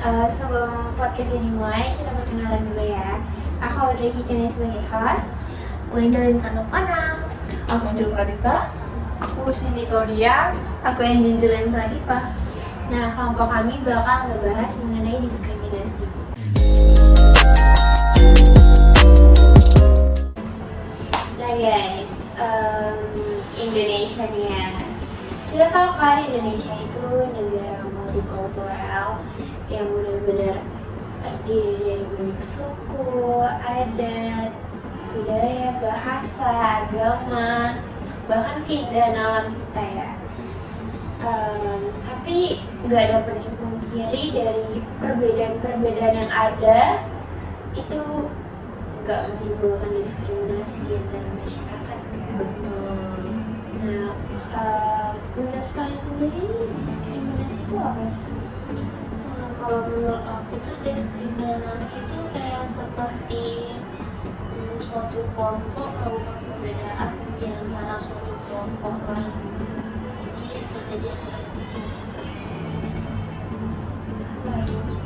Sebelum podcast ini mulai, kita perkenalan dulu ya. Aku Audrey Kikini sebagai host. Wendelin Kanopana. Aku Angel Pradita. Aku Cindy Claudia. Aku Angelin Pradipa. Nah, kelompok kami bakal ngebahas mengenai diskriminasi. Nah guys, Indonesia nih ya. Kita tahu kan Indonesia itu negara multikultural yang benar-benar terdiri dari banyak suku, adat, budaya, bahasa, agama, bahkan keindahan alam kita ya. Tapi nggak dapat dipungkiri dari perbedaan-perbedaan yang ada itu nggak menimbulkan diskriminasi antara masyarakat kan. Betul. Nah, menurut kalian sendiri diskriminasi itu apa sih? Kalau menurut aku itu diskriminasi itu kayak seperti suatu kelompok melakukan perbedaan di antara suatu kelompok lain. Jadi terjadi antara diskriminasi.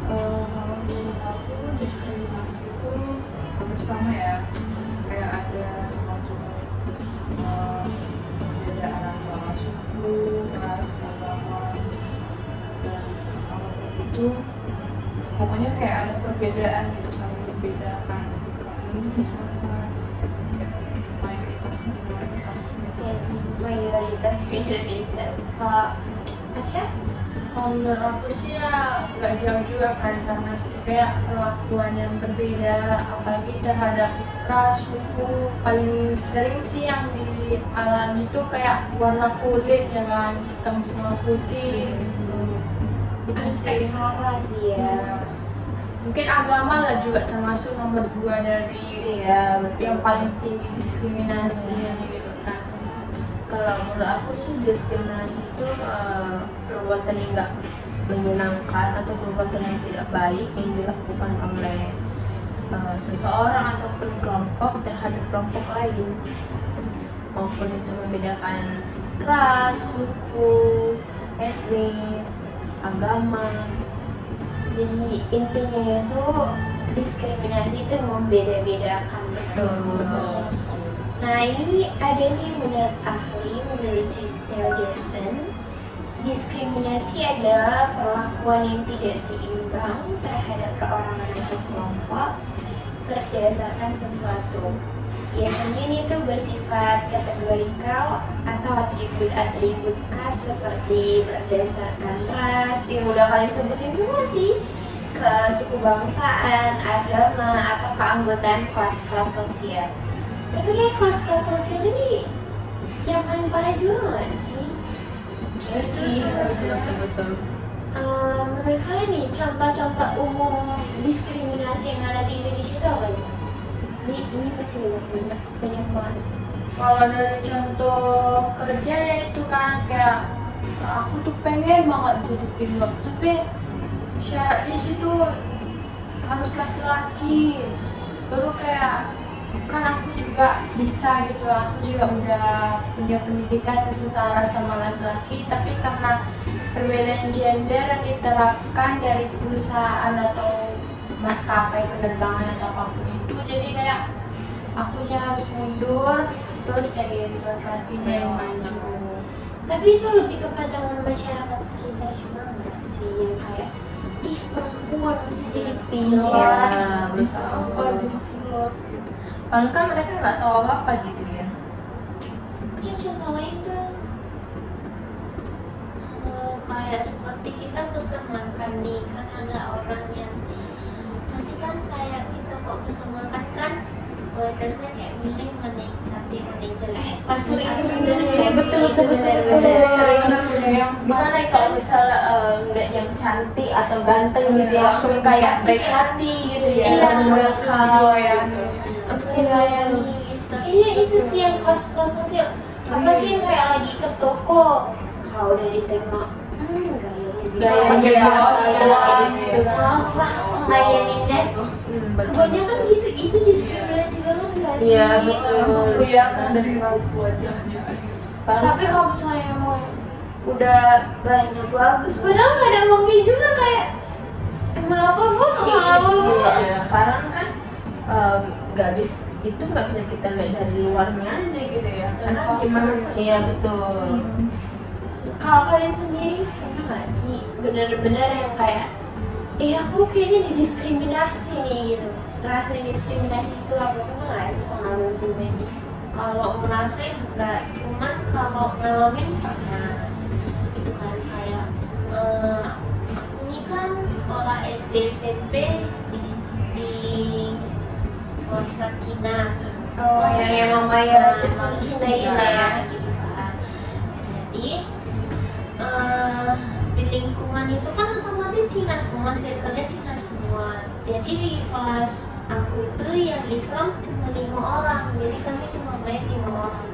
Kalau menurut aku diskriminasi itu hampir sama ya, kayak ada suatu perbedaan antara suku, ras, agama, dan apapun itu, pokoknya kayak ada perbedaan gitu, saling membedakan ini sama mayoritas minoritas gitu. Ya, mayoritas minoritas. Kalau Aca? Kalau menurut aku sih ya nggak jauh juga kan, karena kayak perlakuan yang berbeda, apalagi terhadap ras, suku. Paling sering sih yang dialami itu kayak warna kulit ya kan, hitam sama putih. Itu Aspek sih. sara sih ya. Mungkin agama lah juga termasuk nomor 2 dari yang paling tinggi diskriminasi gitu kan. Kalau menurut aku sih diskriminasi itu perbuatan yang nggak menyenangkan atau perbuatan yang tidak baik yang dilakukan oleh seseorang ataupun kelompok terhadap kelompok lain, maupun itu membedakan ras, suku, etnis, agama. Jadi intinya itu diskriminasi itu membeda-bedakan. Betul. Nah ini ada nih menurut ahli, menurut Theoderson, diskriminasi adalah perlakuan yang tidak seimbang terhadap perorangan atau kelompok berdasarkan sesuatu. Biasanya ini tuh bersifat kategorikal atau atribut-atribut khas seperti berdasarkan ras, yang udah kalian sebutin semua sih, ke suku bangsaan, agama, atau keanggotaan kelas-kelas sosial. Tapi kayak kelas-kelas sosial ini yang paling parah juga nggak sih? Ya sih, betul. Menurut kalian nih, contoh-contoh umum diskriminasi yang ada di Indonesia itu apa sih? Ini pasti banyak banget sih. Kalau dari contoh kerja ya itu kan kayak aku tuh pengen banget jadi pilot, tapi syaratnya situ harus laki-laki. Baru kayak kan aku juga bisa gitu, aku juga udah punya pendidikan yang setara sama laki-laki, tapi karena perbedaan gender yang diterapkan dari perusahaan atau maskapai penerbangan atau apapun itu, jadi kayak akunya harus mundur, terus jadi laki-lakinya yang maju. Tapi itu lebih ke pandangan masyarakat sekitar juga nggak sih, yang kayak ih perempuan bisa jadi pilot, Iya, bisa betul. apa jadi pilot gitu. Padahal kan mereka nggak tahu apa-apa gitu ya. Terus contoh lain dong. Kayak seperti kita pesan makan nih, kan ada orang yang pasti kan kayak kita kok pesan makan kan waitersnya kayak milih mana yang cantik mana yang jelek. Pasti itu bener ya, betul. Gimana kalau misalnya ngeliat yang cantik atau ganteng gitu ya, langsung kayak baik hati gitu ya, Iya, langsung welcome gitu. Langsung dilayani gitu. Iya itu sih yang kelas-kelas sosial. Apalagi yang kayak lagi ke toko, kalau udah ditengok, Gayanya biasa gitu. males lah ngelayaninnya. Kebanyakan gitu, itu diskriminasi banget nggak sih? Iya, betul. Langsung kelihatan dari raut wajahnya. Tapi kalau misalnya emang udah gayanya bagus, padahal nggak ada uangnya juga kayak Kenapa bu mau? Iya, karena kan nggak bisa kita lihat dari luarnya aja gitu ya. Karena gimana? Iya betul. Kalau kalian sendiri pernah nggak sih bener-bener yang kayak aku kayaknya didiskriminasi nih gitu, ngerasain diskriminasi itu apa pernah nggak sih pengalaman? Kalau ngerasain enggak, cuman kalau ngalamin pernah gitu kan, kayak aku ini kan sekolah SD SMP di swasta Cina. Oh, yang emang mayoritas Nah, Cina itu ya. gitu kan. Jadi di lingkungan itu kan otomatis Cina semua, circle-nya Cina semua. Jadi di kelas aku itu yang Islam cuma 5 orang, jadi kami cuma main 5 orang.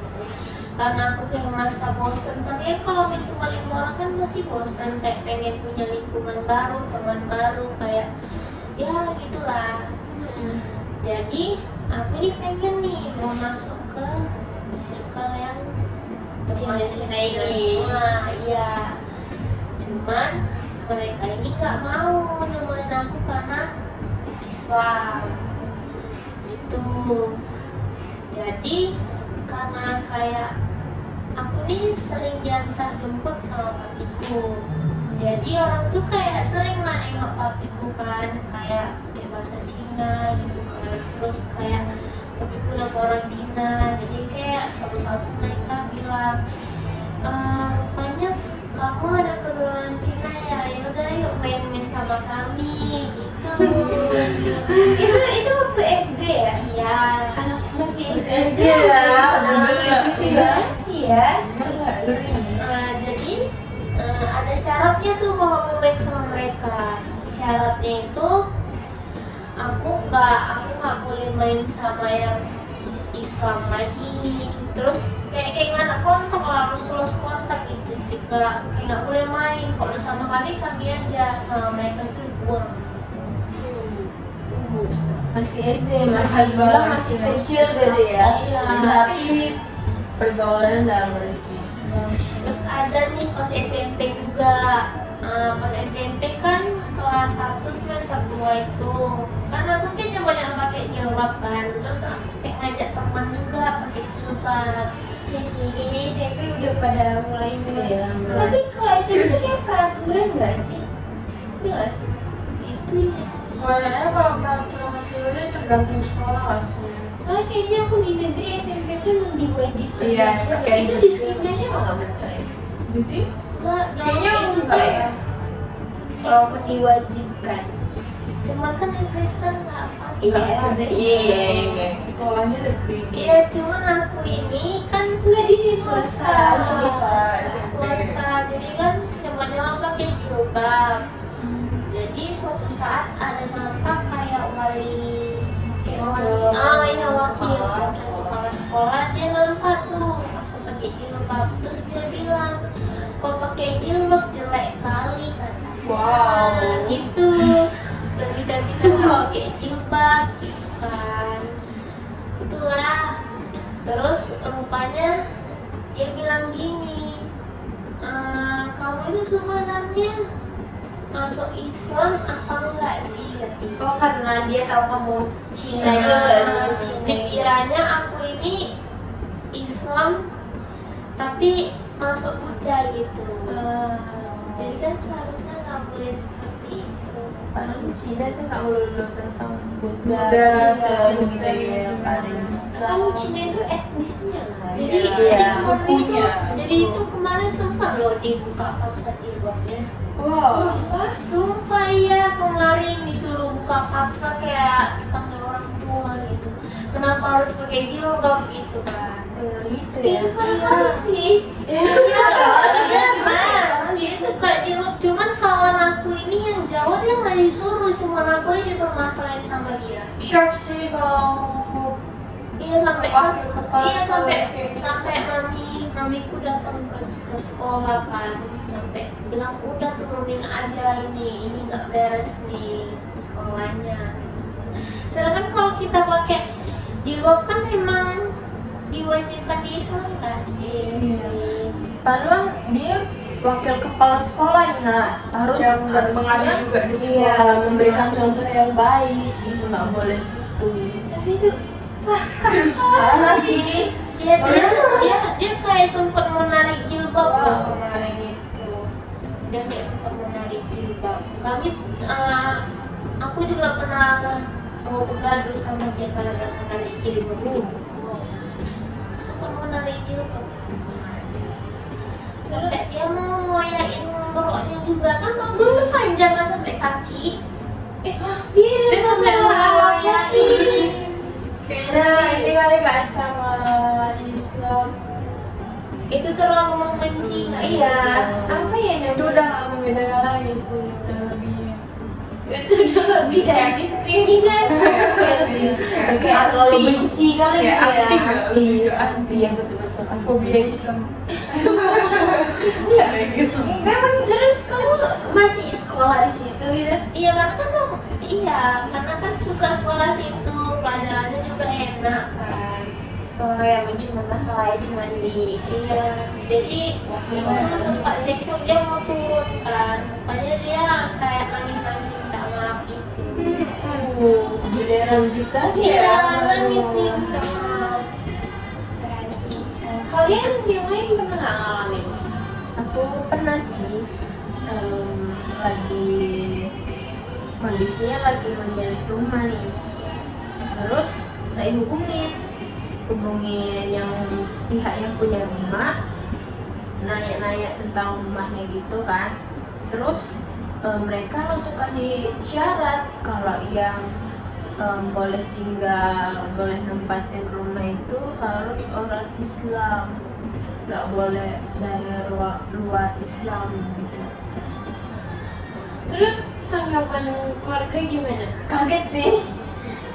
Karena aku kayak merasa bosen, pastinya kalau main cuma 5 orang kan masih bosen, kayak pengen punya lingkungan baru, teman baru, kayak ya gitulah. Jadi aku ini pengen nih mau masuk ke circle yang Cina-Cina ini. semua, iya. Cuman mereka ini nggak mau nemenin aku karena Islam itu. Jadi karena kayak aku nih sering diantar jemput sama papiku, jadi orang tuh kayak sering lah nengok papiku kan, kayak bahasa Cina gitu kan. Terus kayak papiku nama orang Cina, jadi kayak suatu mereka bilang, rupanya kamu ada keturunan Cina ya, yaudah yuk main-main sama kami gitu. Itu waktu SD ya? Iya. Anak masih SD ya, SD banget sih ya. Jadi ada syaratnya tuh kalau mau main sama mereka. Syaratnya itu aku nggak boleh main sama yang Islam lagi. Terus kayak anak kontak lah, harus lost kontak gitu. Nggak boleh main. Kalau sama kami aja, sama mereka tuh buang. Masih SD, masih bilang masih kecil gitu ya. Iya. Tapi pergaulan udah bersih. Terus ada nih pas SMP juga. Pas SMP kan kelas 1 semester 2 itu kan aku kan banyak pakai jilbab kan, terus aku kayak ngajak teman juga pakai jilbab. Ya sih, kayaknya SMP udah pada mulai. Iya, mulai. Tapi kalau SMP tuh kayak peraturan nggak sih? Iya nggak sih? Itu ya. Soalnya kalau peraturan masih udah tergantung sekolah langsung. Soalnya kayaknya aku di negeri SMP tuh emang diwajibkan. Iya, belajar. kayak Itu gitu. diskriminasi emang nggak benar ya? Jadi Enggak, Kayaknya itu enggak kan. ya. Walaupun diwajibkan. Cuma kan yang Kristen nggak apa. Iya. sekolahnya negeri. Iya, cuman aku ini kan Enggak di swasta. Swasta, jadi kan nyoba-nyoba pakai jilbab. Jadi suatu saat ada nampak kayak wali iya wakil kepala sekolah, dia nampak tuh aku pakai jilbab, terus dia bilang kok pakai jilbab jelek kali katanya. Wow. Gitu, lebih cantik kan kalau pakai jilbab gitu kan. Itulah. Terus rupanya dia bilang gini, kamu itu sebenarnya masuk Islam apa enggak sih katanya. Oh, karena dia tahu kamu Cina juga sih. Cina. Pikirannya aku ini Islam tapi masuk Buddha gitu. Jadi kan seharusnya nggak boleh seperti itu. Padahal Cina itu nggak melulu tentang Buddha, Buddha, Kristen gitu Kristen. ya, yang ada yang Islam. Kan Cina itu etnisnya kan. Jadi Iya. kemarin jadi itu kemarin sempat loh dibuka paksa jilbabnya. Wow. Sumpah ya, kemarin disuruh buka paksa kayak dipanggil orang tua gitu. Kenapa harus pakai jilbab gitu kan? Gitu Itu ya. kan harus sih. Iya, Mbak. Dia tuh kayak jilbab, cuman kawan aku ini yang Jawa dia nggak disuruh, cuman aku ini dipermasalahin sama dia. Shock sih kalau Iya sampai Wakil kepala iya sekolah sampai kayak gitu. sampai mamiku datang ke sekolah kan, sampai bilang udah turunin aja ini nggak beres nih sekolahnya. Sedangkan kalau kita pakai jilbab kan memang diwajibkan di Islam kan sih. Padahal dia wakil kepala sekolahnya harus Yang berpengaruh juga di iya, sekolah. memberikan contoh yang baik itu nggak boleh gitu. Tapi itu Karena sih dia kayak sempat menarik jilbab Wow. loh kemarin itu. Dia kayak sempat menarik jilbab. Aku juga pernah mau bergaduh sama dia karena dia menarik jilbab gitu. Sempat menarik jilbab. Sampai dia mau ngoyain roknya juga kan, rambut tuh panjang kan sampai kaki. Dia sampai ngoyain. Kayaknya ini kali gak sama Islam. Itu terlalu membenci nggak sih? iya, apa ya Itu namanya? udah membeda lagi sih, udah lebih. Itu udah lebih kayak diskriminasi. Iya sih, kayak terlalu benci kali Kayak ya. anti nggak? Anti yang betul-betul anti. Fobia Islam. Kayak gitu. Memang terus kamu masih sekolah di situ gitu? Iya karena kan suka sekolah situ, pelajarannya juga enak kan. Oh ya, cuma masalahnya cuma di Iya, jadi itu sempat cekcok dia mau turun kan, makanya dia kayak nangis minta maaf gitu. Giliran gitu aja Iya, ya. nangis nih minta maaf. kalian yang lain pernah nggak ngalamin? Aku pernah sih lagi kondisinya lagi menjadi rumah nih. Terus saya hubungin yang pihak yang punya rumah, nanya-nanya tentang rumahnya gitu kan. Terus mereka langsung kasih syarat kalau yang boleh tinggal, boleh nempatin rumah itu harus orang Islam, nggak boleh dari luar Islam gitu. Terus tanggapan keluarga gimana? Kaget sih,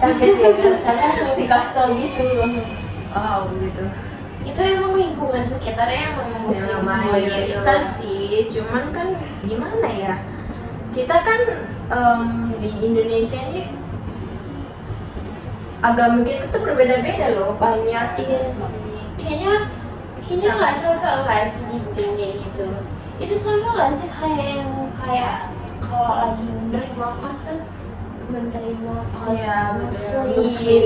kaget ya kan, karena langsung dikasih tau gitu, langsung wow gitu. Itu emang lingkungan sekitarnya emang muslim semuanya Mayoritas sih, cuman kan gimana ya, kita kan di Indonesia ini agama kita tuh berbeda-beda loh, banyak. Iya, kayaknya nggak cocok nggak sih di dunia gitu. Itu sama nggak sih kayak kalau lagi menerima kos tuh menerima kos Iya, muslim.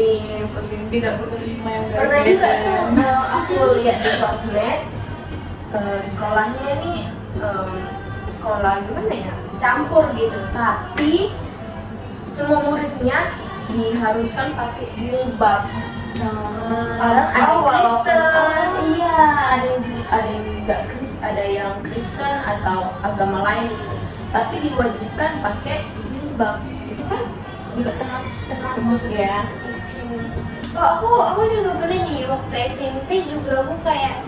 Tidak menerima yang Pernah juga tuh aku lihat di sosmed sekolahnya ini sekolah gimana ya, campur gitu, tapi semua muridnya diharuskan pakai jilbab. Orang ada Kristen, iya, ada yang nggak Kristen, ada yang Kristen atau agama lain gitu, tapi diwajibkan pakai jilbab. Itu kan juga termasuk ya. Oh, aku juga pernah nih waktu SMP juga aku kayak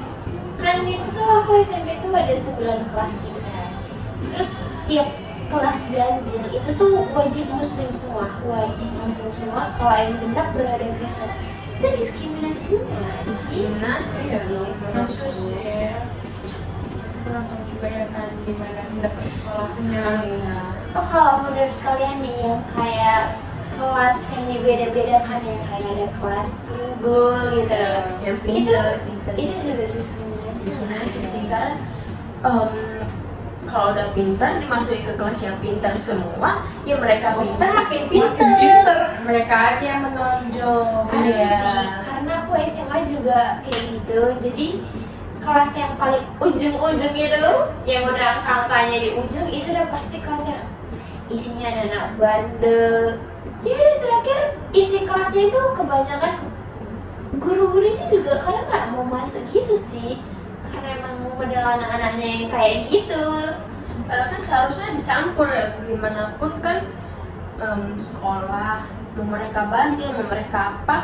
kan itu tuh aku SMP tuh ada 9 kelas gitu kan. Terus tiap kelas ganjil itu tuh wajib muslim semua. Kalau yang genap berada Kristen. Itu diskriminasi juga nggak sih? Diskriminasi sih. Masuk sih ya. Kurang tahu juga ya kan gimana mendapat sekolahnya. Iya. Oh, kalau menurut kalian nih yang kayak kelas yang dibeda-bedakan, yang kayak ada kelas unggul gitu, Yang pinter. itu juga diskriminasi. Diskriminasi sih, karena kalau udah pintar dimasukin ke kelas yang pintar semua, ya mereka pintar makin pintar. Mereka aja yang menonjol. Asli Iya. sih, karena aku SMA juga kayak gitu. Jadi kelas yang paling ujung-ujung itu, yang udah angka-angkanya di ujung, itu udah pasti kelas yang isinya ada anak bandel. Ya dan terakhir isi kelasnya itu kebanyakan guru-guru ini juga kadang nggak mau masuk gitu sih, karena emang model anak-anaknya yang kayak gitu. Padahal kan seharusnya dicampur ya, gimana pun kan sekolah, mau mereka bandel, mau mereka apa,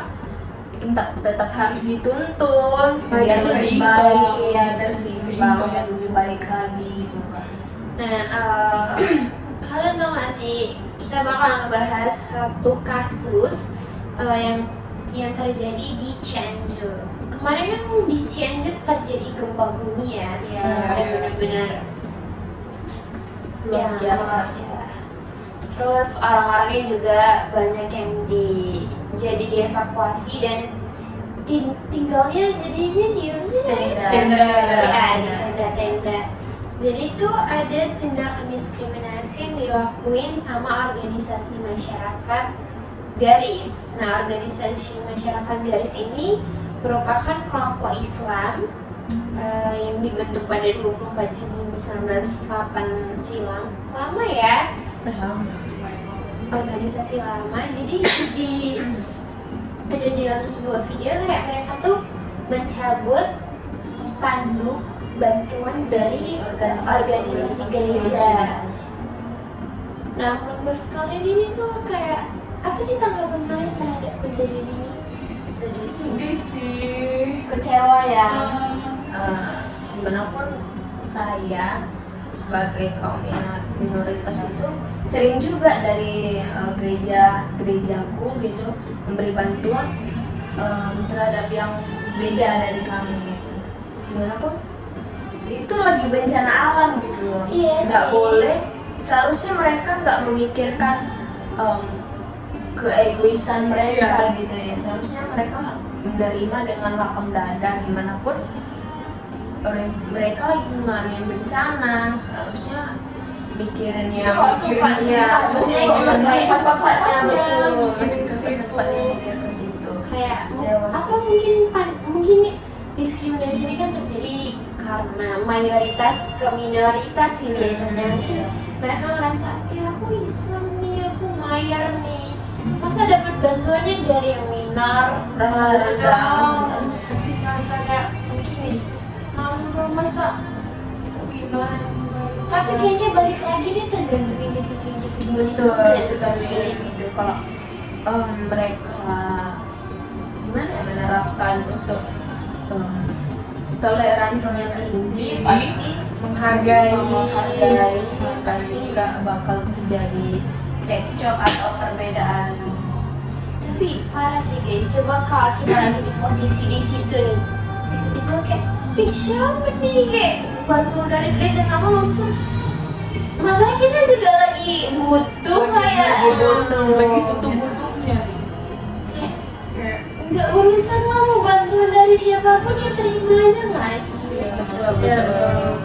tetap harus dituntun biar lebih baik, ya biar seimbang, biar lebih baik lagi gitu. Nah, kalian tau gak sih, kita bakal ngebahas satu kasus yang terjadi di Cianjur. Kemarin kan di Cianjur terjadi gempa bumi ya, yang benar-benar Luar biasa. ya. Terus orang-orangnya juga banyak yang jadi dievakuasi dan tinggalnya jadinya di apa sih? Tenda. Ya, di tenda-tenda. Jadi tuh ada tindakan diskriminasi yang dilakuin sama organisasi masyarakat garis. Nah, organisasi masyarakat garis ini merupakan kelompok Islam yang dibentuk pada 24 Juni 1908 silam. Lama ya? Organisasi lama. Jadi ada di dalam sebuah video kayak mereka tuh mencabut spanduk bantuan dari organisasi gereja. Nah, menurut kalian ini tuh kayak apa sih tanggapan kalian terhadap kejadian ini? Sedih sih. Kecewa ya. Gimana pun saya sebagai kaum minoritas itu sering juga dari gerejaku gitu memberi bantuan terhadap yang beda dari kami gitu. Gimana pun itu lagi bencana alam gitu loh. Iya Nggak sih. boleh, seharusnya mereka nggak memikirkan keegoisan mereka gitu ya. Seharusnya mereka menerima dengan lapang dada. Gimana pun mereka lagi mengalami bencana, seharusnya mikirin yang masih pas-pasnya betul, masih pas-pasnya mikir ke situ. Kayak Kecewa sih. apa mungkin diskriminasi ini kan terjadi karena mayoritas ke minoritas ini ya. Mungkin mereka ngerasa ya aku Islam nih, aku mayor nih, masa dapat bantuannya dari yang minor, Rasa rendah, Kasih rasa kayak mungkin masa gimana? tapi kayaknya balik lagi nih tergantung individu-individu betul juga itu tadi sih. individu. Kalau mereka gimana ya menerapkan untuk toleransinya tinggi, pasti menghargai, pasti nggak bakal terjadi cekcok atau perbedaan. Tapi parah sih guys, coba kalau kita lagi di posisi di situ nih, tiba-tiba kayak siapa nih kayak bantuan dari gereja nggak mau masalah kita juga lagi butuh kayak Lagi butuh-butuhnya. kayak nggak urusan lah mau bantuan dari siapapun ya terima aja nggak sih? Betul.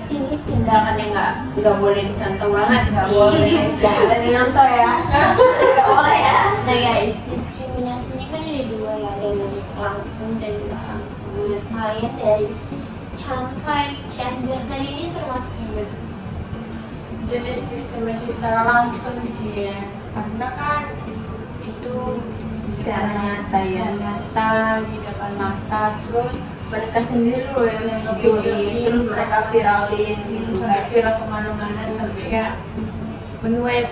Ini tindakan yang nggak boleh dicontoh banget Nggak sih. boleh, jangan nyontoh ya. Nggak boleh ya. Nah guys, diskriminasi ini kan ada dua ya, ada yang langsung dan nggak langsung. Menurut kalian dari sampai Cianjur tadi ini termasuk yang mana? Jenis diskriminasi secara langsung sih ya, karena kan itu Secara nyata ya. secara nyata di depan mata, terus Mereka sendiri loh yang videoin, terus mereka viralin gitu sampai kan. viral kemana-mana sampai kayak menuai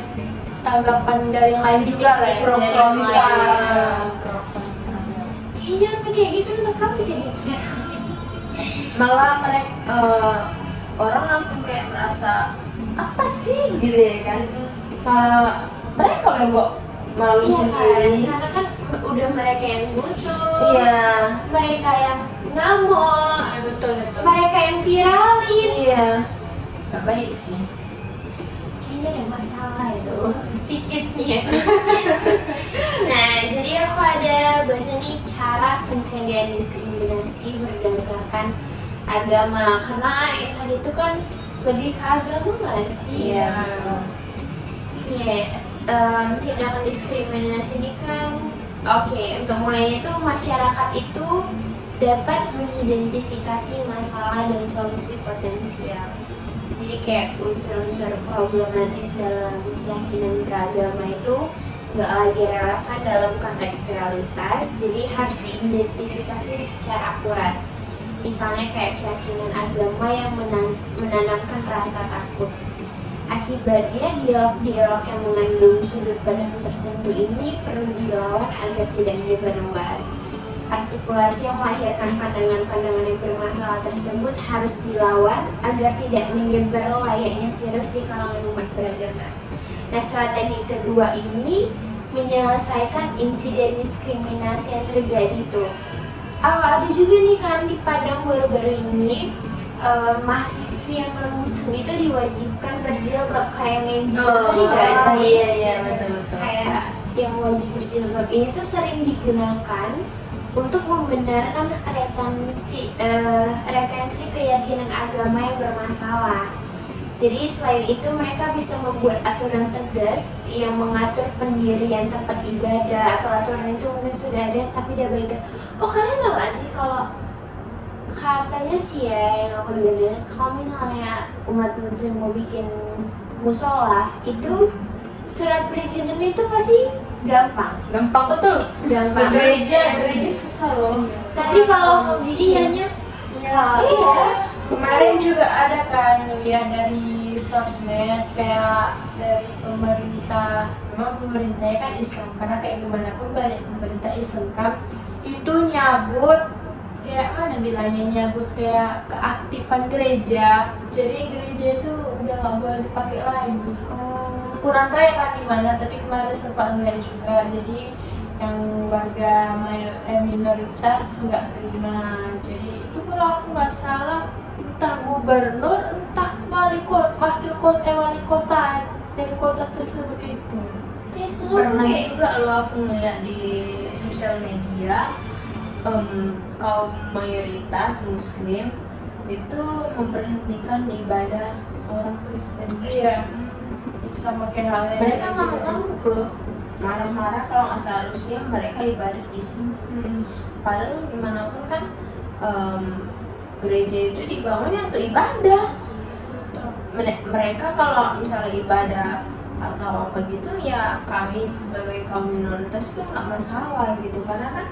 tanggapan dari yang lain juga lah ya, Pro dari yang kontra. lain. Kayaknya kayak gitu untuk kamu sih. Malah mereka orang langsung kayak merasa apa sih gitu ya kan. Malah mereka loh yang kok malu Iya kan, sendiri. karena kan udah mereka yang butuh, Iya. mereka yang ngamuk, Ya, betul. mereka yang viralin. Iya. Gak baik sih. Kayaknya ada masalah itu psikisnya. Nah, jadi aku ada bahasa nih cara pencegahan diskriminasi berdasarkan agama, karena yang tadi itu kan lebih ke agama nggak sih? Iya. Iya, tindakan diskriminasi ini kan oke, untuk mulai itu masyarakat itu dapat mengidentifikasi masalah dan solusi potensial. Jadi kayak unsur-unsur problematis dalam keyakinan beragama itu nggak lagi relevan dalam konteks realitas, jadi harus diidentifikasi secara akurat. Misalnya kayak keyakinan agama yang menanamkan rasa takut. Akibatnya dialog-dialog yang mengandung sudut pandang tertentu ini perlu dilawan agar tidak menyebar luas. Artikulasi yang melahirkan pandangan-pandangan yang bermasalah tersebut harus dilawan agar tidak menyebar layaknya virus di kalangan umat beragama. Nah, strategi kedua ini menyelesaikan insiden diskriminasi yang terjadi tuh. Ada juga nih kan di Padang baru-baru ini mahasiswi yang non-muslim itu diwajibkan berjilbab kayak tadi nggak sih? Iya betul. Kayak yang wajib berjilbab ini tuh sering digunakan untuk membenarkan retensi keyakinan agama yang bermasalah. Jadi selain itu mereka bisa membuat aturan tegas yang mengatur pendirian tempat ibadah, atau aturan itu mungkin sudah ada tapi diabaikan. Oh, kalian tahu gak sih kalau katanya sih ya, yang aku dengar, kalau misalnya umat muslim mau bikin musola itu surat perizinan itu pasti gampang betul. gampang. Gereja susah loh. Tapi kalau pembeliannya Ya, iya. kemarin juga ada kan ya dari sosmed kayak dari pemerintah. Memang pemerintahnya kan Islam, karena kayak gimana pun banyak pemerintah Islam kan itu nyabut kayak mana bilangnya, nyabut kayak keaktifan gereja. Jadi gereja itu udah nggak boleh dipakai lagi. Kurang tahu ya kan gimana, tapi kemarin sempat ngeliat juga. Jadi yang warga minoritas nggak terima. Jadi itu kalau aku nggak salah entah gubernur, entah wali kota dari kota tersebut itu. Pernah juga lo aku ngeliat di sosial media, kaum mayoritas muslim itu memberhentikan ibadah orang Kristen. Iya, sama kayak halnya Mereka ngamuk loh, marah-marah kalau nggak seharusnya mereka ibadah di sini. Padahal gimana pun kan gereja itu dibangunnya untuk ibadah. Mereka kalau misalnya ibadah atau apa gitu ya, kami sebagai kaum minoritas tuh nggak masalah gitu, karena kan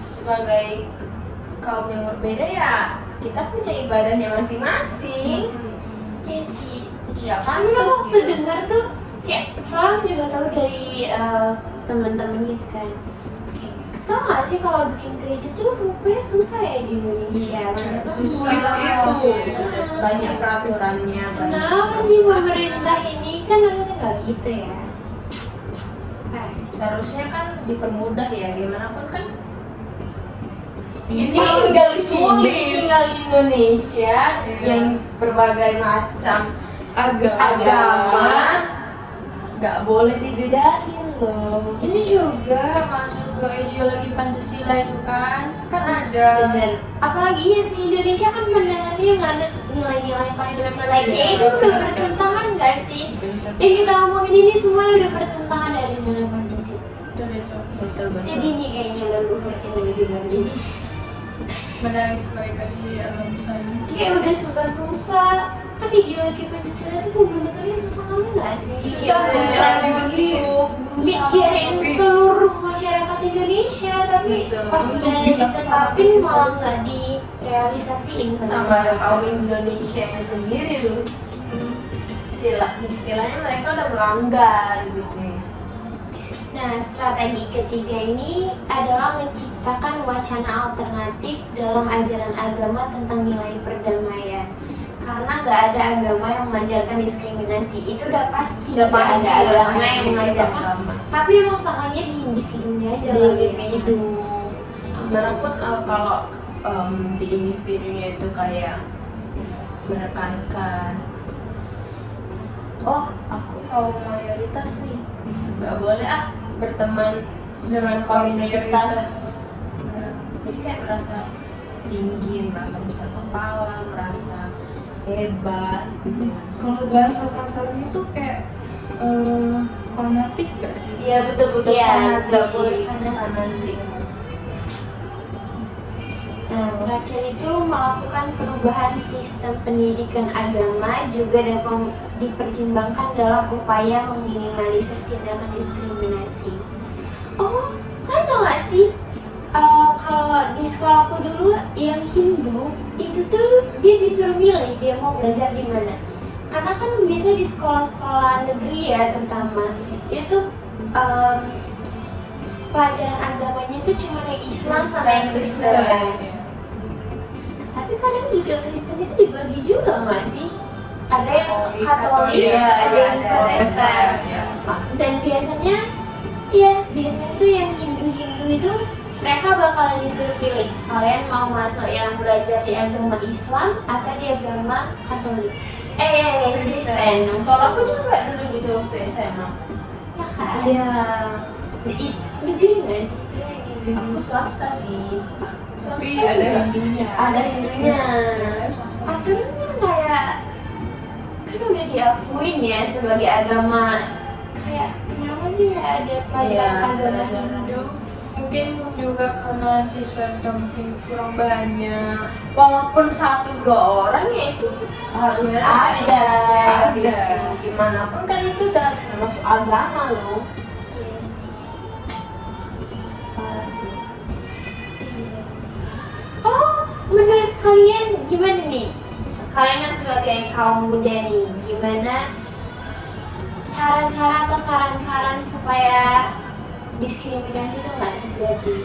sebagai kaum yang berbeda ya kita punya ibadahnya masing-masing. Iya sih. Ya Tapi pantas waktu gitu. dengar tuh kayak selalu juga tahu dari teman-teman gitu kan. Tahu nggak sih kalau bikin gereja tuh rupanya susah ya di Indonesia. Ternyata Sulit semua- itu. Banyak peraturannya, Kenapa sih pemerintah ini kan harusnya nggak gitu ya? Parah sih. seharusnya kan dipermudah ya, gimana pun kan Ini tinggal di sini, sulit. tinggal di Indonesia Iya. yang berbagai macam agama. nggak boleh dibedain loh. Ini juga masuk ke ideologi Pancasila itu kan ada. Bener. Apalagi ya sih Indonesia kan mendengarnya nggak ada nilai-nilai Pancasila. Iya. Itu udah bertentangan nggak sih? Yang kita ngomongin ini semua udah bertentangan dari nilai Pancasila. Betul itu. Betul Sedih nih kayaknya leluhur kita dengar ini. Menangis mereka di alam sana. Kayak udah susah-susah. Kan ideologi Pancasila itu pembentukannya susah banget nggak sih? Susah dibentuk. Mikirin seluruh masyarakat Indonesia, tapi Betul. pas Untuk udah dilaksanakan ditetapin malah proses. nggak direalisasiin sama kaum Indonesia sendiri loh. Istilahnya mereka udah melanggar gitu ya. Nah, strategi ketiga ini adalah menciptakan wacana alternatif dalam ajaran agama tentang nilai perdamaian. Karena nggak ada agama yang mengajarkan diskriminasi, itu udah pasti Udah nggak pasti ada agama pasti yang mengajarkan. agama. Tapi emang salahnya di individunya aja. Di lah ya. individu, gimana pun kalau di individunya itu kayak menekankan, oh aku kaum mayoritas nih, nggak boleh berteman dengan kaum minoritas. Jadi kayak merasa tinggi, merasa besar kepala, merasa hebat gitu. Kalau bahasa kasarnya itu kayak fanatik gak sih? Iya betul-betul Iya, fanatik. nggak boleh fanatik. Fanatik. Nah, terakhir itu melakukan perubahan sistem pendidikan agama juga dapat dipertimbangkan dalam upaya meminimalisir tindakan diskriminasi. Oh, kalian tau gak sih? Kalau di sekolahku dulu yang Hindu itu tuh dia disuruh milih dia mau belajar di mana. Karena kan biasanya di sekolah-sekolah negeri ya terutama itu pelajaran agamanya itu cuma yang Islam sama yang Kristen. Tapi kadang juga Kristen itu dibagi juga nggak sih? Ada yang Katolik, Iya, ada yang ada. Protestan. Dan biasanya tuh yang Hindu itu mereka bakalan disuruh pilih kalian mau masuk yang belajar di agama Islam atau di agama Katolik. Kristen. Sekolahku juga dulu gitu waktu SMA. Ya kan? Iya. Jadi negeri nggak sih? Aku swasta sih. Tapi Swasta ada juga. Hindunya. Ada Hindunya. Biasanya swasta. Aturannya kayak kan udah diakuin ya sebagai agama, kayak kenapa sih nggak ada pelajaran Iya, agama pelajaran. Hindu? Mungkin juga karena siswanya mungkin kurang banyak. Walaupun 1-2 orang ya itu Harus Harus ada. ada. Gitu. Gimana pun kan itu udah termasuk agama loh. Iya sih. Parah sih. Iya. Oh, menurut kalian gimana nih? Kalian kan sebagai kaum muda nih, gimana cara-cara atau saran-saran supaya diskriminasi itu nggak terjadi?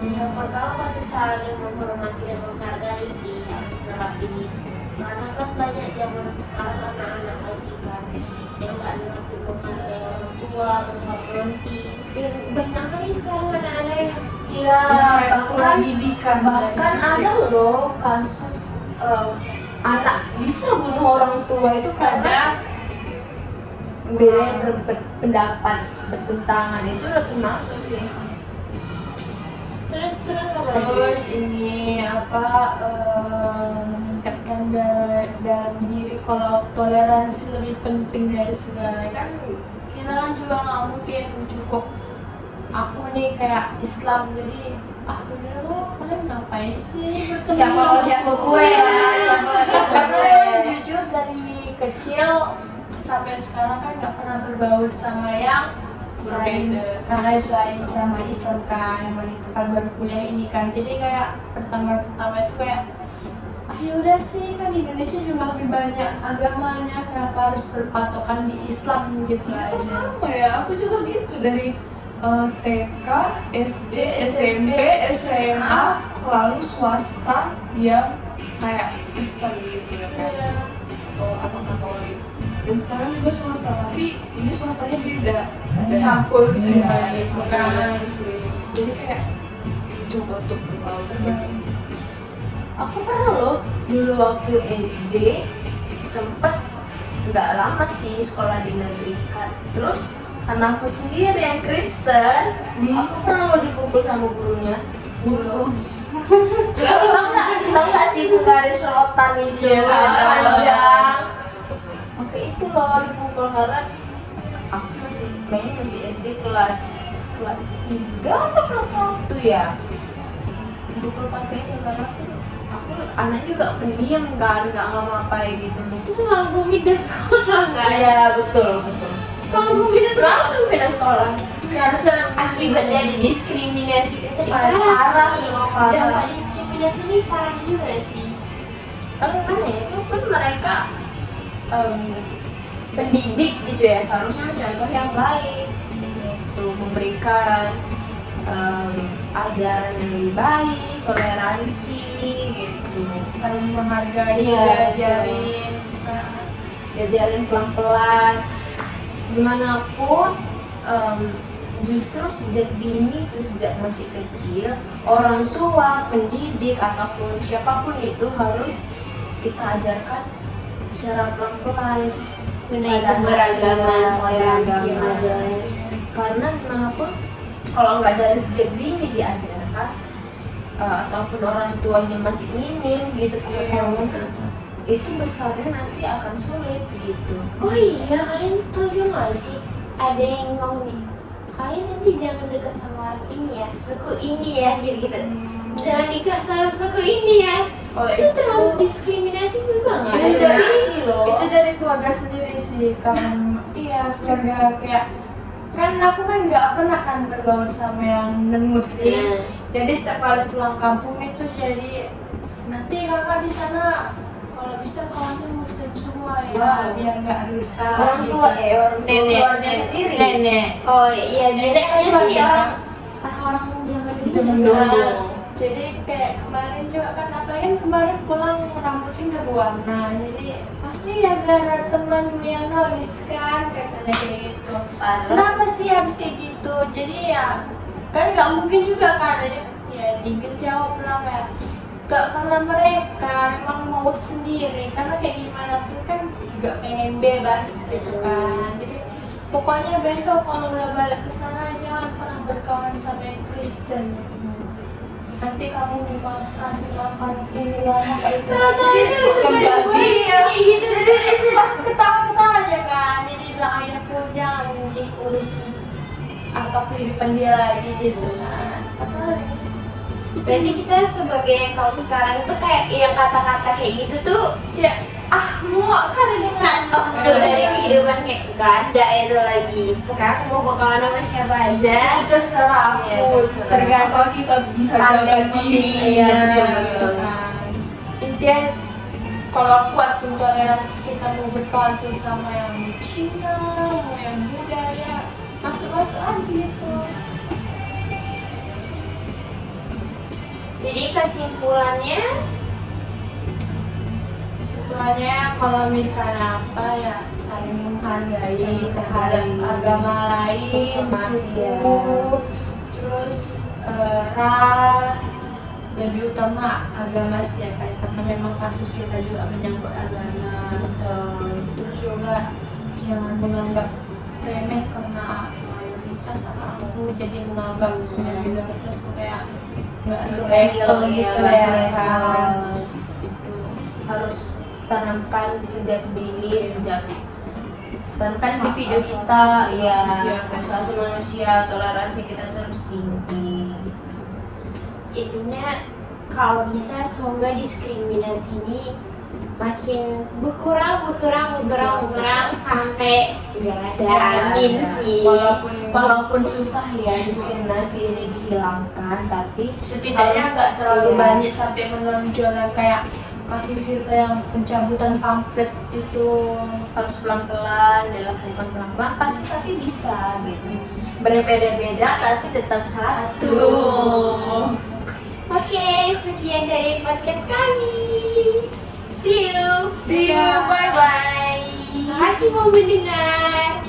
Yang pertama pasti saling menghormati dan menghargai sih, harus nerapin itu. Karena kan banyak zaman sekarang anak-anak lagi kan yang nggak nerapin menghargai orang tua, menghormati. Dan banyak kali sekarang anak-anak yang Iya, Kurang bahkan didikan bahkan dari ada kecil. loh kasus anak bisa bunuh orang tua itu karena beda pendapat bertentangan, itu udah termasuk sih. terus apa lagi? terus ini apa meningkatkan dalam diri kalau toleransi lebih penting dari segala kan kita kan juga nggak mungkin cukup aku nih kayak Islam jadi bener loh kalian ngapain sih berteman Siapa gue ya, siapa karena gue. jujur dari kecil sampai sekarang kan nggak pernah berbaur sama yang selain selain sama Islam kan, emang itu kan baru kuliah ini kan, jadi kayak pertama itu kayak ya udah sih kan di Indonesia juga lebih banyak agamanya, kenapa harus berpatokan di Islam gitu Ternyata aja. sama ya, aku juga gitu dari TK, SD, SMP, SMA selalu swasta yang kayak Kristen gitu ya kan, Iya. atau Katolik. Dan sekarang juga swasta, tapi ini swastanya beda. Ada Campur ya, semua ada gitu campur kan. Muslim. Jadi kayak coba untuk berbaur berbagi. Aku pernah loh dulu waktu SD sempet nggak lama sih sekolah di negeri kan. Terus karena aku sendiri yang Kristen, aku pernah loh dipukul sama gurunya dulu. Tau nggak sih garis rotan itu Iya, panjang. Oke itu loh dipukul karena aku masih SD kelas 3 atau kelas 1 ya. Dipukul pakainya karena aku anak juga pendiam kan, nggak ngapain gitu. Terus langsung pindah sekolah nggak? Iya betul. Langsung pindah sekolah. Seharusnya akibat dari diskriminasi itu Parah, sih. parah. Dampak diskriminasi ini parah juga sih. Karena ya itu kan mereka pendidik gitu ya, seharusnya contoh yang baik gitu, memberikan ajaran yang lebih baik, toleransi gitu, Saling menghargai, Iya, diajarin pelan-pelan. Gimana pun justru sejak dini, itu sejak masih kecil, orang tua, pendidik ataupun siapapun itu harus kita ajarkan secara pelan-pelan Mengenai pada keberagaman, anak, toleransi yang beragama. ada. Karena gimana pun kalau nggak dari sejak dini diajarkan ataupun orang tuanya masih minim gitu pengetahuan, itu besarnya nanti akan sulit gitu. Oh iya, kalian tahu juga nggak sih? Ada yang ngomong nih, kalian nanti jangan dekat sama orang ini ya, suku ini ya, gitu. Jangan nikah sama suku ini ya. Kalau Itu termasuk diskriminasi juga nggak Itu sih? dari sih loh. itu dari keluarga sendiri sih kan. Iya, keluarga kayak kan aku kan nggak pernah kan berbaur sama yang non muslim. Iya. Jadi setiap kali pulang kampung itu jadi nanti kakak di sana kalau bisa kawannya muslim semua ya, Wow. biar nggak rusak. Orang gitu. tua orang tua Nenek. keluarga sendiri. Nenek. Oh iya, biasanya Nenek sih kan orang zaman dulu Zaman juga. dulu. Jadi kayak kemarin juga kan apalagi kan kemarin pulang rambutnya udah berwarna, jadi pasti ya gara teman yang nulis kan katanya kayak gitu. Kenapa sih harus kayak gitu? Jadi ya kan nggak mungkin juga kan, jadi ya Digit jawab lah kayak gak karena mereka memang mau sendiri, karena kayak gimana pun kan juga pengen bebas gitu kan. Jadi Pokoknya besok kalau udah balik ke sana jangan pernah berkawan sama yang Kristen. Nanti kamu kasih makan ini lama itu. Kembali ya. Jadi sudah ketawa-ketawa aja kan. Jadi bilang ayahku jangan diurusin apa kehidupan dia lagi gitu kan. Berarti kita sebagai kaum sekarang tuh kayak yang kata-kata kayak gitu tuh Ya muak kali dengan cut off tuh dari kehidupan, kayak gak ada itu lagi. Pokoknya aku mau bakalan sama siapa aja. itu terserah aku. Iya, terserah. Tergantung Asal kita bisa jaga diri. Iya, betul. Intinya kalau kuat pun toleransi kita mau berkawan tuh sama yang Cina, mau yang budaya, masuk-masuk aja gitu. Jadi kesimpulannya Semuanya kalau misalnya apa ya saling menghargai terhadap agama lain, Hormati ya. suku, terus ras, lebih utama agama sih ya kan, karena memang kasus kita juga menyangkut agama. Terus juga jangan menganggap remeh karena mayoritas sama aku, jadi menganggap minoritas tuh kayak nggak selevel gitu nggak ya selevel. kan. Itu harus tanamkan sejak dini, tanamkan di video kita ya hak asasi manusia, toleransi kita terus tinggi. intinya kalau bisa semoga diskriminasi ini makin berkurang sampai gak ada. Amin sih. Walaupun susah ya diskriminasi ini dihilangkan, tapi setidaknya harus nggak terlalu iya. banyak sampai menonjol kayak kasus kita yang pencabutan pamflet itu. harus pelan-pelan, dilakukan pelan-pelan pasti tapi bisa gitu. Berbeda-beda tapi tetap satu. Tuh. Oke, sekian dari podcast kami. See you. See you. Bye bye. Terima kasih mau mendengar.